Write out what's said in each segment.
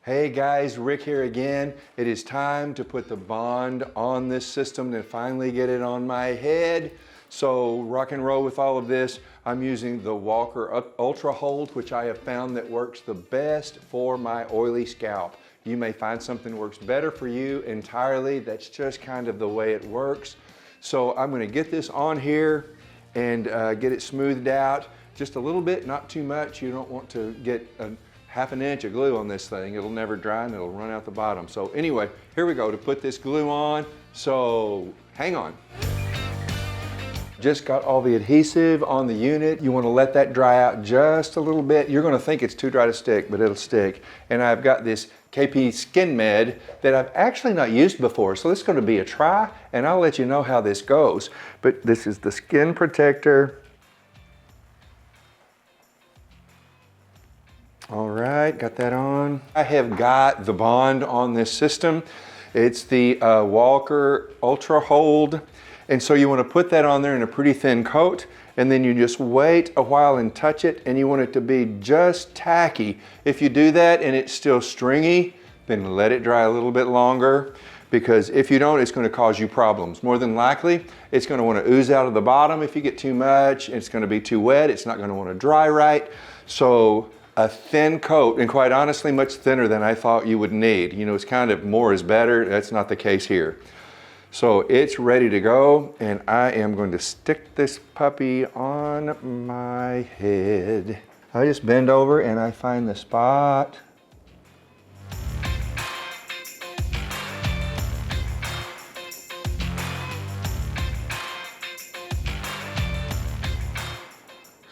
Hey guys, Rick here again. It is time to put the bond on this system and finally get it on my head. So rock and roll with all of this. I'm using the Walker Ultra Hold, which I have found that works the best for my oily scalp. You may find something that works better for you entirely. That's just kind of the way it works. So I'm going to get this on here and get it smoothed out just a little bit, not too much. You don't want to get half an inch of glue on this thing. It'll never dry and it'll run out the bottom. So anyway, here we go to put this glue on. So hang on. Just got all the adhesive on the unit. You want to let that dry out just a little bit. You're going to think it's too dry to stick, but it'll stick. And I've got this KP Skin Med that I've actually not used before. So this is going to be a try and I'll let you know how this goes. But this is the skin protector. All right, got that on. I have got the bond on this system. It's the Walker Ultra Hold. And so you want to put that on there in a pretty thin coat, and then you just wait a while and touch it, and you want it to be just tacky. If you do that and it's still stringy, then let it dry a little bit longer, because if you don't, it's going to cause you problems. More than likely, it's going to want to ooze out of the bottom if you get too much. It's going to be too wet. It's not going to want to dry right. So a thin coat, and quite honestly, much thinner than I thought you would need. You know, it's kind of more is better. That's not the case here. So it's ready to go, and I am going to stick this puppy on my head. I just bend over and I find the spot.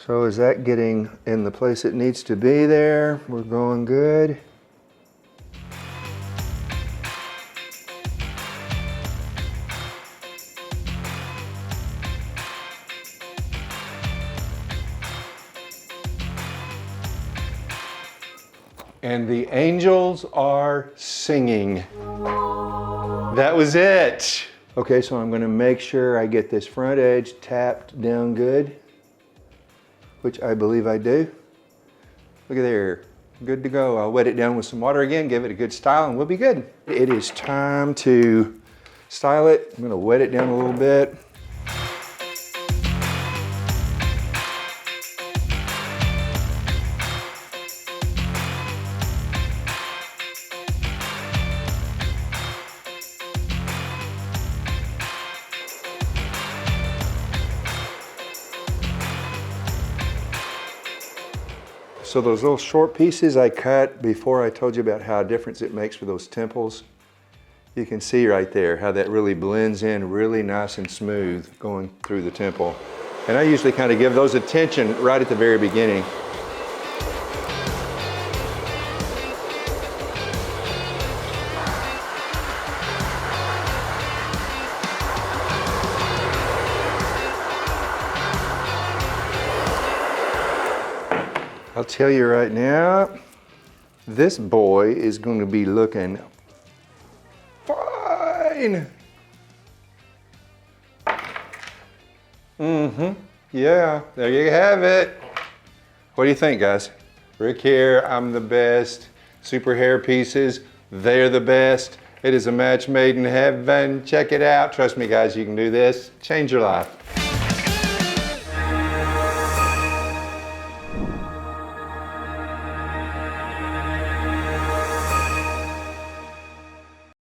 So is that getting in the place it needs to be there? We're going good. And the angels are singing. That was it. Okay, so I'm going to make sure I get this front edge tapped down good, which I believe I do. Look at there, good to go. I'll wet it down with some water again, give it a good style, and we'll be good. It is time to style it. I'm going to wet it down a little bit. So those little short pieces I cut before I told you about how difference it makes for those temples, you can see right there how that really blends in really nice and smooth going through the temple. And I usually kind of give those attention right at the very beginning. I'll tell you right now, this boy is going to be looking fine. Yeah, there you have it. What do you think, guys? Rick here, I'm the best. Super hair pieces, they're the best. It is a match made in heaven. Check it out. Trust me, guys, you can do this. Change your life.